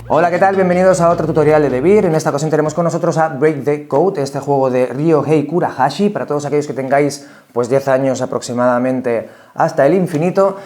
Hola, ¿qué tal? Bienvenidos a otro tutorial de Debir. En esta ocasión tenemos con nosotros a Break the Code, este juego de Ryohei Kurahashi, para todos aquellos que tengáis pues 10 años aproximadamente hasta el infinito.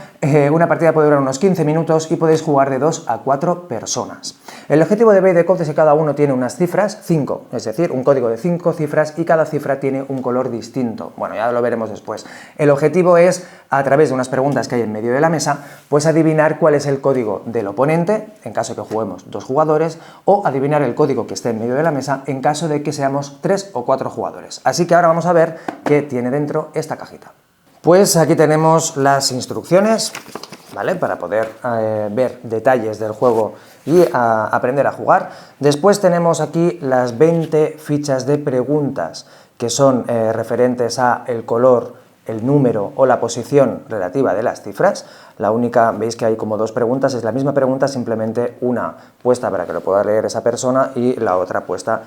Una partida puede durar unos 15 minutos y podéis jugar de 2 a 4 personas. El objetivo de Break the Code es que cada uno tiene unas cifras, 5, es decir, un código de 5 cifras y cada cifra tiene un color distinto. Bueno, ya lo veremos después. El objetivo es, a través de unas preguntas que hay en medio de la mesa, pues adivinar cuál es el código del oponente, en caso de que juguemos 2 jugadores, o adivinar el código que esté en medio de la mesa en caso de que seamos 3 o 4 jugadores. Así que ahora vamos a ver qué tiene dentro esta cajita. Pues aquí tenemos las instrucciones, ¿vale? Para poder ver detalles del juego y aprender a jugar. Después tenemos aquí las 20 fichas de preguntas que son referentes a el color, el número o la posición relativa de las cifras. La única, veis que hay como 2 preguntas, es la misma pregunta, simplemente una puesta para que lo pueda leer esa persona y la otra puesta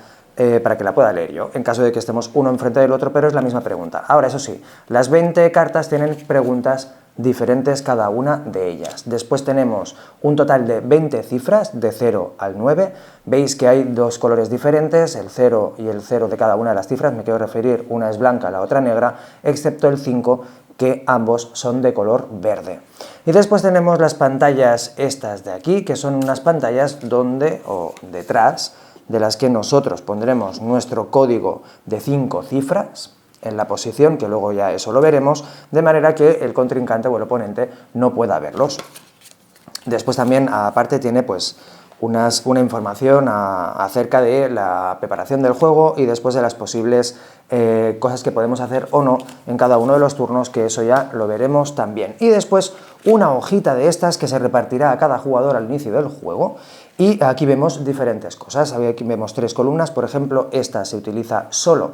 para que la pueda leer yo, en caso de que estemos uno enfrente del otro, pero es la misma pregunta. Ahora, eso sí, las 20 cartas tienen preguntas diferentes cada una de ellas. Después tenemos un total de 20 cifras, de 0 al 9. Veis que hay 2 colores diferentes, el 0 y el 0 de cada una de las cifras, me quiero referir, una es blanca, la otra negra, excepto el 5, que ambos son de color verde. Y después tenemos las pantallas estas de aquí, que son unas pantallas donde, o detrás, de las que nosotros pondremos nuestro código de 5 cifras en la posición, que luego ya eso lo veremos, de manera que el contrincante o el oponente no pueda verlos. Después también, aparte, tiene pues una información acerca de la preparación del juego y después de las posibles cosas que podemos hacer o no en cada uno de los turnos, que eso ya lo veremos también. Y después una hojita de estas que se repartirá a cada jugador al inicio del juego. Y aquí vemos diferentes cosas. Aquí vemos 3 columnas, por ejemplo, esta se utiliza solo,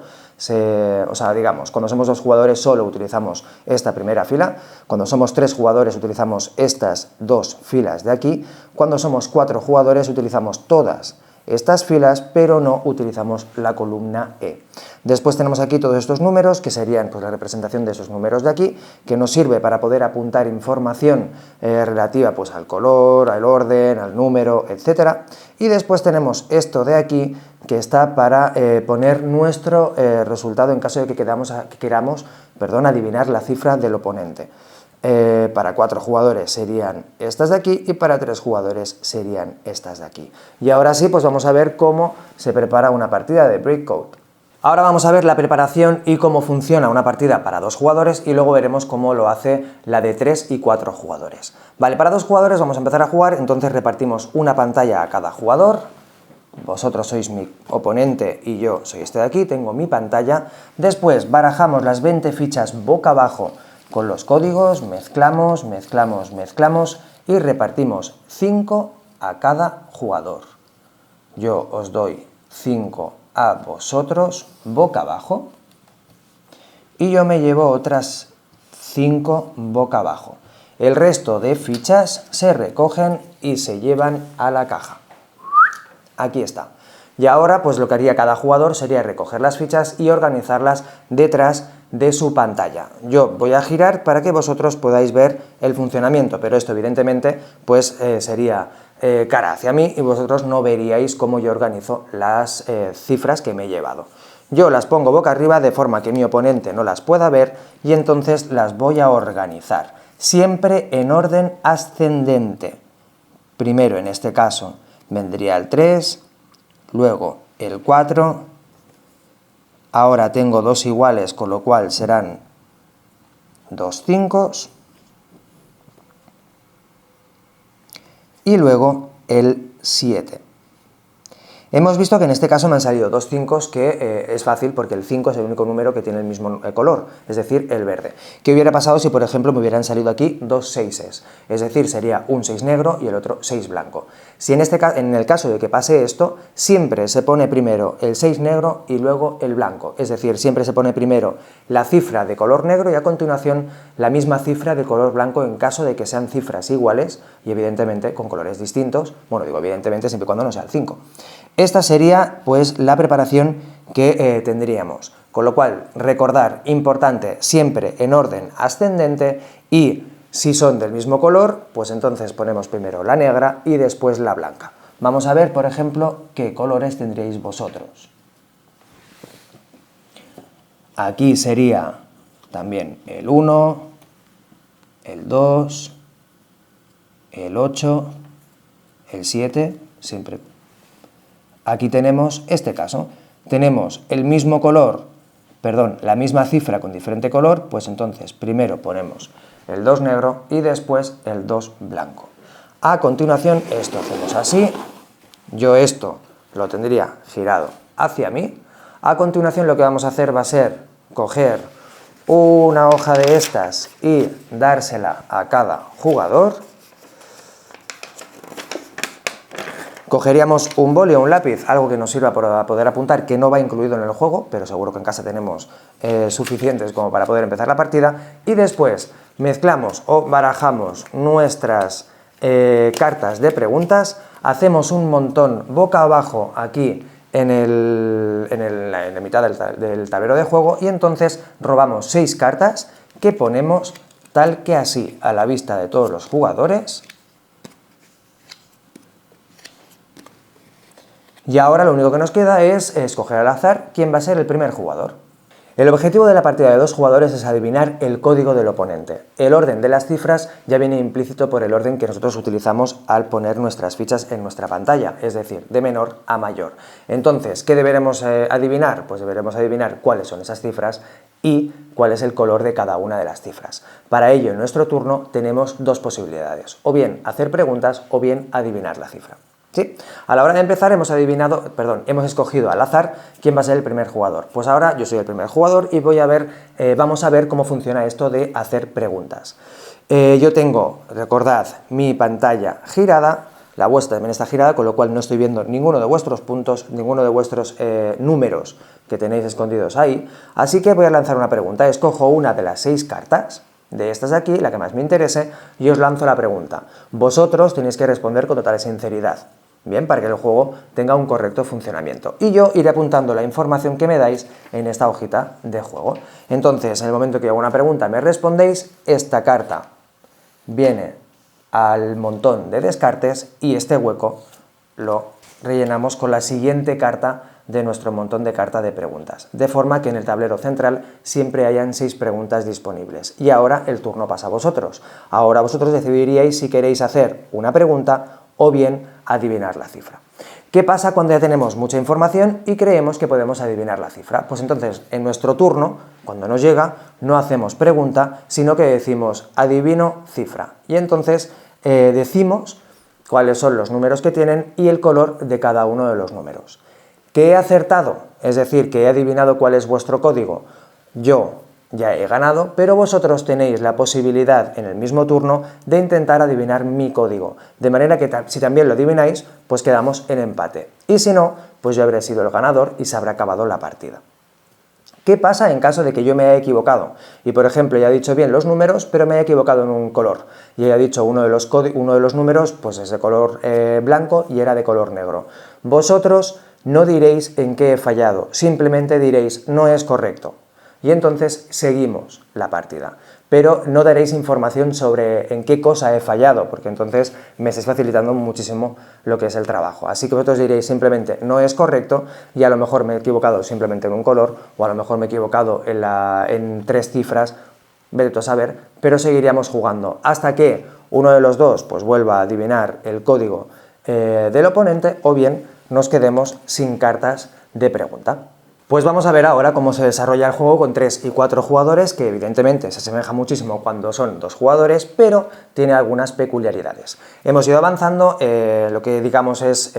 digamos, cuando somos 2 jugadores solo utilizamos esta primera fila, cuando somos 3 jugadores utilizamos estas 2 filas de aquí, cuando somos 4 jugadores utilizamos todas estas filas, pero no utilizamos la columna E. Después tenemos aquí todos estos números, que serían pues la representación de esos números de aquí, que nos sirve para poder apuntar información relativa pues al color, al orden, al número, etc. Y después tenemos esto de aquí, que está para poner nuestro resultado en caso de que queramos adivinar la cifra del oponente. Para 4 jugadores serían estas de aquí y para 3 jugadores serían estas de aquí. Y ahora sí, pues vamos a ver cómo se prepara una partida de Break Code. Ahora vamos a ver la preparación y cómo funciona una partida para 2 jugadores y luego veremos cómo lo hace la de 3 y 4 jugadores. Vale, para 2 jugadores vamos a empezar a jugar, entonces repartimos una pantalla a cada jugador. Vosotros sois mi oponente y yo soy este de aquí, tengo mi pantalla. Después barajamos las 20 fichas boca abajo con los códigos, mezclamos, mezclamos, mezclamos y repartimos 5 a cada jugador. Yo os doy 5 a vosotros boca abajo y yo me llevo otras 5 boca abajo. El resto de fichas se recogen y se llevan a la caja. Aquí está. Y ahora pues lo que haría cada jugador sería recoger las fichas y organizarlas detrás de su pantalla. Yo voy a girar para que vosotros podáis ver el funcionamiento, pero esto evidentemente pues sería cara hacia mí y vosotros no veríais cómo yo organizo las cifras que me he llevado. Yo las pongo boca arriba de forma que mi oponente no las pueda ver y entonces las voy a organizar, siempre en orden ascendente. Primero, en este caso, vendría el 3, luego el 4, ahora tengo 2 iguales, con lo cual serán 2 5 y luego el 7. Hemos visto que en este caso me han salido 2 5, que es fácil porque el 5 es el único número que tiene el mismo color, es decir, el verde. ¿Qué hubiera pasado si, por ejemplo, me hubieran salido aquí 2 6? Es decir, sería un 6 negro y el otro 6 blanco. Si en el caso de que pase esto, siempre se pone primero el 6 negro y luego el blanco. Es decir, siempre se pone primero la cifra de color negro y a continuación la misma cifra de color blanco en caso de que sean cifras iguales y evidentemente con colores distintos. Bueno, digo evidentemente siempre y cuando no sea el 5. Esta sería pues la preparación que tendríamos. Con lo cual, recordar, importante, siempre en orden ascendente y si son del mismo color, pues entonces ponemos primero la negra y después la blanca. Vamos a ver, por ejemplo, qué colores tendríais vosotros. Aquí sería también el 1, el 2, el 8, el 7, siempre. Aquí tenemos este caso. Tenemos el mismo color, perdón, la misma cifra con diferente color, pues entonces primero ponemos el 2 negro y después el 2 blanco. A continuación esto hacemos así, yo esto lo tendría girado hacia mí. A continuación lo que vamos a hacer va a ser coger una hoja de estas y dársela a cada jugador. Cogeríamos un boli o un lápiz, algo que nos sirva para poder apuntar, que no va incluido en el juego, pero seguro que en casa tenemos suficientes como para poder empezar la partida, y después mezclamos o barajamos nuestras cartas de preguntas, hacemos un montón boca abajo aquí en la mitad del tablero de juego, y entonces robamos 6 cartas que ponemos tal que así a la vista de todos los jugadores. Y ahora lo único que nos queda es escoger al azar quién va a ser el primer jugador. El objetivo de la partida de 2 jugadores es adivinar el código del oponente. El orden de las cifras ya viene implícito por el orden que nosotros utilizamos al poner nuestras fichas en nuestra pantalla, es decir, de menor a mayor. Entonces, ¿qué deberemos adivinar? Pues deberemos adivinar cuáles son esas cifras y cuál es el color de cada una de las cifras. Para ello, en nuestro turno tenemos 2 posibilidades, o bien hacer preguntas o bien adivinar la cifra. ¿Sí? A la hora de empezar hemos escogido al azar quién va a ser el primer jugador. Pues ahora yo soy el primer jugador y vamos a ver cómo funciona esto de hacer preguntas. Yo tengo, recordad, mi pantalla girada, la vuestra también está girada, con lo cual no estoy viendo ninguno de vuestros puntos, ninguno de vuestros números que tenéis escondidos ahí, así que voy a lanzar una pregunta. Escojo una de las 6 cartas de estas de aquí, la que más me interese, y os lanzo la pregunta. Vosotros tenéis que responder con total sinceridad, bien, para que el juego tenga un correcto funcionamiento. Y yo iré apuntando la información que me dais en esta hojita de juego. Entonces, en el momento que hago una pregunta me respondéis, esta carta viene al montón de descartes y este hueco lo rellenamos con la siguiente carta de nuestro montón de carta de preguntas, de forma que en el tablero central siempre hayan 6 preguntas disponibles. Y ahora el turno pasa a vosotros. Ahora vosotros decidiríais si queréis hacer una pregunta o bien adivinar la cifra. ¿Qué pasa cuando ya tenemos mucha información y creemos que podemos adivinar la cifra? Pues entonces, en nuestro turno, cuando nos llega, no hacemos pregunta, sino que decimos adivino cifra. Y entonces decimos cuáles son los números que tienen y el color de cada uno de los números. ¿Que he acertado? Es decir, que he adivinado cuál es vuestro código. Yo ya he ganado, pero vosotros tenéis la posibilidad en el mismo turno de intentar adivinar mi código. De manera que si también lo adivináis, pues quedamos en empate. Y si no, pues yo habré sido el ganador y se habrá acabado la partida. ¿Qué pasa en caso de que yo me haya equivocado? Y por ejemplo, ya he dicho bien los números, pero me he equivocado en un color. Y haya dicho uno de los números, pues es de color blanco y era de color negro. Vosotros no diréis en qué he fallado, simplemente diréis no es correcto. Y entonces seguimos la partida. Pero no daréis información sobre en qué cosa he fallado, porque entonces me estáis facilitando muchísimo lo que es el trabajo. Así que vosotros diréis simplemente no es correcto y a lo mejor me he equivocado simplemente en un color o a lo mejor me he equivocado en 3 cifras, vete a saber, pero seguiríamos jugando hasta que uno de los dos pues vuelva a adivinar el código del oponente o bien nos quedemos sin cartas de pregunta. Pues vamos a ver ahora cómo se desarrolla el juego con 3 y 4 jugadores, que evidentemente se asemeja muchísimo cuando son 2 jugadores, pero tiene algunas peculiaridades. Hemos ido avanzando, lo que digamos es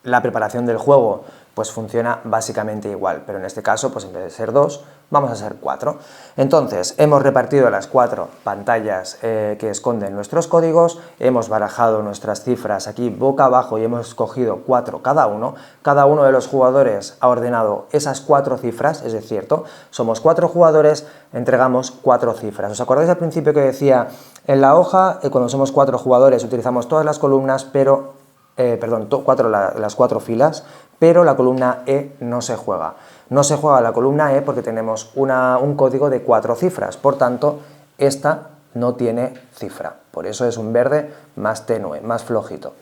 la preparación del juego, pues funciona básicamente igual, pero en este caso, pues en vez de ser 2, vamos a ser 4. Entonces, hemos repartido las 4 pantallas que esconden nuestros códigos, hemos barajado nuestras cifras aquí boca abajo y hemos escogido 4 cada uno. Cada uno de los jugadores ha ordenado esas 4 cifras, es cierto, somos 4 jugadores, entregamos 4 cifras. ¿Os acordáis al principio que decía en la hoja, cuando somos 4 jugadores utilizamos todas las columnas, pero las 4 filas, pero la columna E no se juega. No se juega la columna E porque tenemos un código de 4 cifras, por tanto, esta no tiene cifra. Por eso es un verde más tenue, más flojito.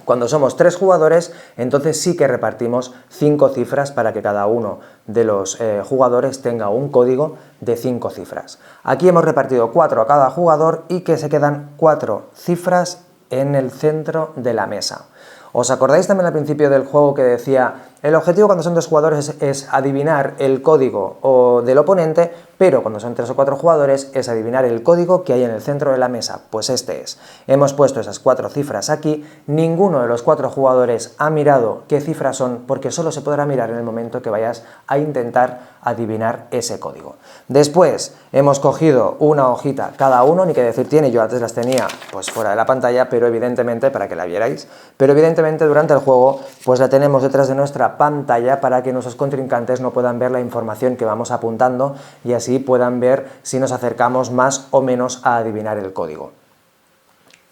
Cuando somos 3 jugadores, entonces sí que repartimos 5 cifras para que cada uno de los jugadores tenga un código de 5 cifras. Aquí hemos repartido 4 a cada jugador y que se quedan 4 cifras en el centro de la mesa. ¿Os acordáis también al principio del juego que decía el objetivo cuando son 2 jugadores es adivinar el código del oponente, pero cuando son 3 o 4 jugadores es adivinar el código que hay en el centro de la mesa? Pues este es. Hemos puesto esas 4 cifras aquí, ninguno de los 4 jugadores ha mirado qué cifras son porque solo se podrá mirar en el momento que vayas a intentar adivinar ese código. Después hemos cogido una hojita cada uno, ni que decir tiene, yo antes las tenía pues fuera de la pantalla, pero evidentemente, para que la vierais, pero evidentemente durante el juego pues la tenemos detrás de nuestra pantalla para que nuestros contrincantes no puedan ver la información que vamos apuntando y así puedan ver si nos acercamos más o menos a adivinar el código.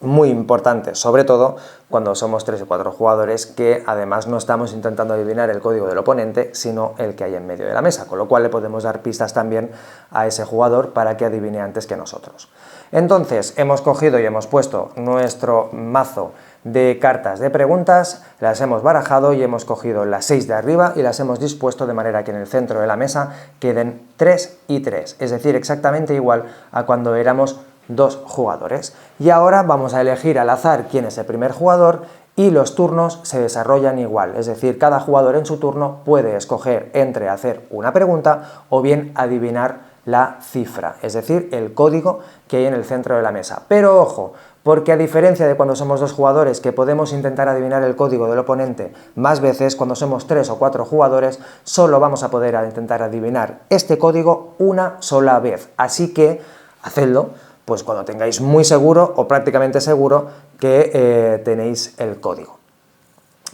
Muy importante, sobre todo cuando somos 3 o 4 jugadores, que además no estamos intentando adivinar el código del oponente, sino el que hay en medio de la mesa, con lo cual le podemos dar pistas también a ese jugador para que adivine antes que nosotros. Entonces, hemos cogido y hemos puesto nuestro mazo de cartas de preguntas, las hemos barajado y hemos cogido las 6 de arriba y las hemos dispuesto de manera que en el centro de la mesa queden 3 y 3, es decir, exactamente igual a cuando éramos 2 jugadores. Y ahora vamos a elegir al azar quién es el primer jugador y los turnos se desarrollan igual, es decir, cada jugador en su turno puede escoger entre hacer una pregunta o bien adivinar la cifra, es decir, el código que hay en el centro de la mesa. Pero ojo, porque a diferencia de cuando somos 2 jugadores que podemos intentar adivinar el código del oponente más veces, cuando somos 3 o 4 jugadores solo vamos a poder intentar adivinar este código una sola vez, así que hacedlo pues cuando tengáis muy seguro o prácticamente seguro que tenéis el código.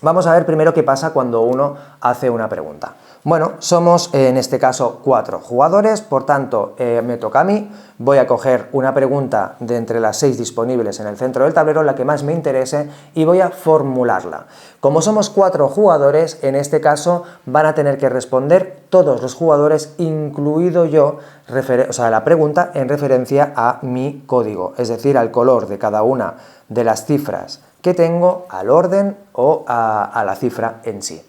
Vamos a ver primero qué pasa cuando uno hace una pregunta. Bueno, somos en este caso 4 jugadores, por tanto me toca a mí, voy a coger una pregunta de entre las 6 disponibles en el centro del tablero, la que más me interese, y voy a formularla. Como somos 4 jugadores, en este caso van a tener que responder todos los jugadores, incluido yo, o sea, la pregunta en referencia a mi código, es decir, al color de cada una de las cifras que tengo, al orden o a la cifra en sí.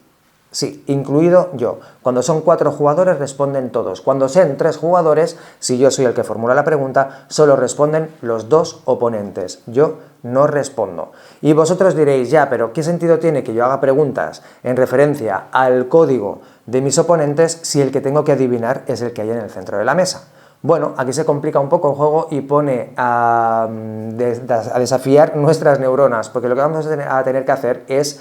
Sí, incluido yo. Cuando son 4 jugadores responden todos. Cuando sean 3 jugadores, si yo soy el que formula la pregunta, solo responden los 2 oponentes. Yo no respondo. Y vosotros diréis, ya, pero ¿qué sentido tiene que yo haga preguntas en referencia al código de mis oponentes si el que tengo que adivinar es el que hay en el centro de la mesa? Bueno, aquí se complica un poco el juego y pone a desafiar nuestras neuronas, porque lo que vamos a tener que hacer es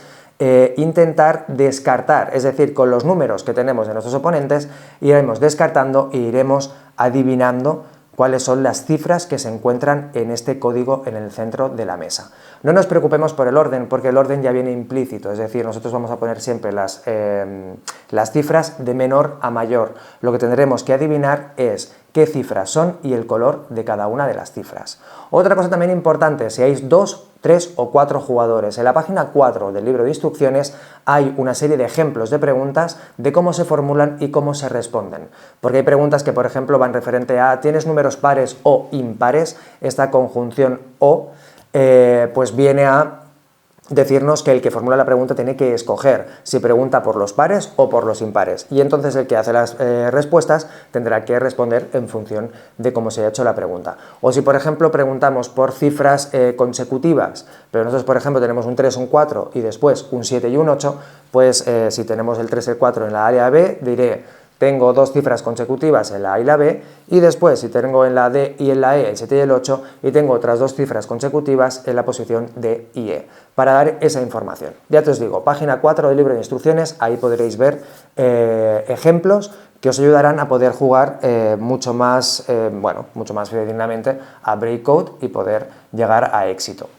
intentar descartar, es decir, con los números que tenemos de nuestros oponentes iremos descartando e iremos adivinando cuáles son las cifras que se encuentran en este código en el centro de la mesa. No nos preocupemos por el orden, porque el orden ya viene implícito, es decir, nosotros vamos a poner siempre las cifras de menor a mayor. Lo que tendremos que adivinar es qué cifras son y el color de cada una de las cifras. Otra cosa también importante, si hay 2, 3 o 4 jugadores. En la página 4 del libro de instrucciones hay una serie de ejemplos de preguntas de cómo se formulan y cómo se responden. Porque hay preguntas que, por ejemplo, van referente a ¿tienes números pares o impares? Esta conjunción o pues viene a decirnos que el que formula la pregunta tiene que escoger si pregunta por los pares o por los impares, y entonces el que hace las respuestas tendrá que responder en función de cómo se ha hecho la pregunta. O si por ejemplo preguntamos por cifras consecutivas, pero nosotros por ejemplo tenemos un 3, un 4 y después un 7 y un 8, pues si tenemos el 3 y el 4 en la área B, diré tengo 2 cifras consecutivas en la A y la B, y después si tengo en la D y en la E el 7 y el 8, y tengo otras 2 cifras consecutivas en la posición D y E, para dar esa información. Ya te os digo, página 4 del libro de instrucciones, ahí podréis ver ejemplos que os ayudarán a poder jugar mucho más dignamente a Breakcode y poder llegar a éxito.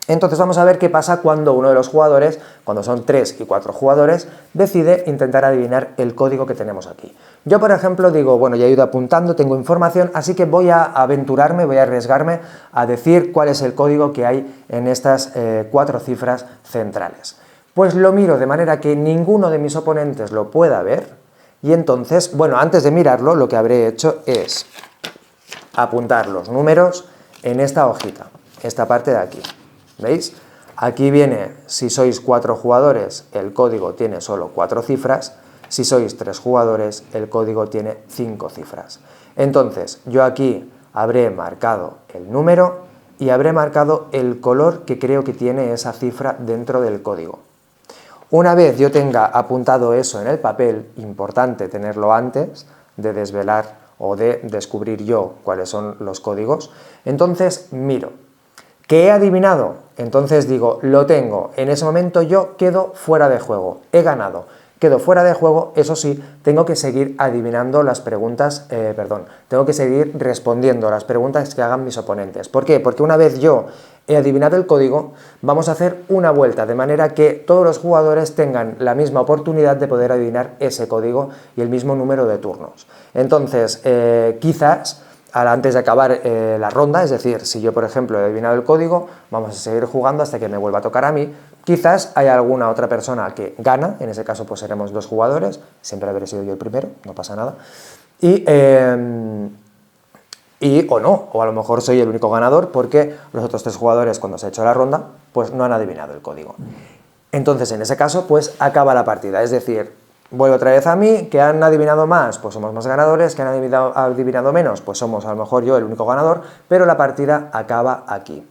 Entonces vamos a ver qué pasa cuando uno de los jugadores, cuando son 3 y 4 jugadores, decide intentar adivinar el código que tenemos aquí. Yo, por ejemplo, digo, bueno, ya he ido apuntando, tengo información, así que voy a aventurarme, voy a arriesgarme a decir cuál es el código que hay en estas 4 cifras centrales. Pues lo miro de manera que ninguno de mis oponentes lo pueda ver, y entonces, bueno, antes de mirarlo, lo que habré hecho es apuntar los números en esta hojita, esta parte de aquí. ¿Veis? Aquí viene, si sois 4 jugadores, el código tiene solo 4 cifras, si sois 3 jugadores, el código tiene 5 cifras. Entonces, yo aquí habré marcado el número y habré marcado el color que creo que tiene esa cifra dentro del código. Una vez yo tenga apuntado eso en el papel, importante tenerlo antes de desvelar o de descubrir yo cuáles son los códigos, entonces miro. ¿Qué he adivinado? Entonces digo, lo tengo, en ese momento yo quedo fuera de juego, he ganado. Quedo fuera de juego, eso sí, tengo que seguir adivinando las preguntas, tengo que seguir respondiendo a las preguntas que hagan mis oponentes. ¿Por qué? Porque una vez yo he adivinado el código, vamos a hacer una vuelta, de manera que todos los jugadores tengan la misma oportunidad de poder adivinar ese código y el mismo número de turnos. Entonces, quizás antes de acabar la ronda, es decir, si yo por ejemplo he adivinado el código, vamos a seguir jugando hasta que me vuelva a tocar a mí. Quizás haya alguna otra persona que gana, en ese caso pues seremos 2 jugadores, siempre habré sido yo el primero, no pasa nada, o no, o a lo mejor soy el único ganador porque los otros 3 jugadores cuando se ha hecho la ronda pues no han adivinado el código. Entonces en ese caso pues acaba la partida, es decir, vuelvo otra vez a mí, que han adivinado más, pues somos más ganadores, que han adivinado menos, pues somos a lo mejor yo el único ganador, pero la partida acaba aquí.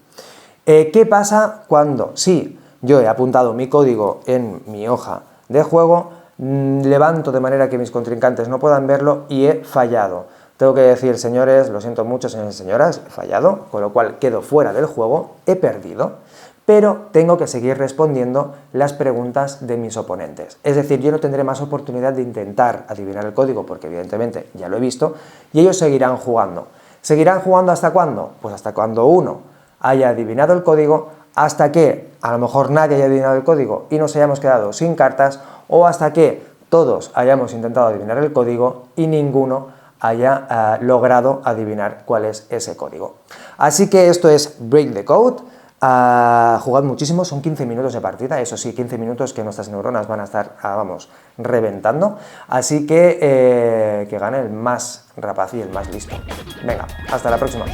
¿Qué pasa cuando sí, yo he apuntado mi código en mi hoja de juego, levanto de manera que mis contrincantes no puedan verlo y he fallado? Tengo que decir, señores, lo siento mucho, señores y señoras, he fallado, con lo cual quedo fuera del juego, he perdido, pero tengo que seguir respondiendo las preguntas de mis oponentes. Es decir, yo no tendré más oportunidad de intentar adivinar el código, porque evidentemente ya lo he visto, y ellos seguirán jugando. ¿Seguirán jugando hasta cuándo? Pues hasta cuando uno haya adivinado el código, hasta que a lo mejor nadie haya adivinado el código y nos hayamos quedado sin cartas, o hasta que todos hayamos intentado adivinar el código y ninguno haya logrado adivinar cuál es ese código. Así que esto es Break the Code. Jugad muchísimo, son 15 minutos de partida, eso sí, 15 minutos que nuestras neuronas van a estar, reventando, así que gane el más rapaz y el más listo. Venga, hasta la próxima.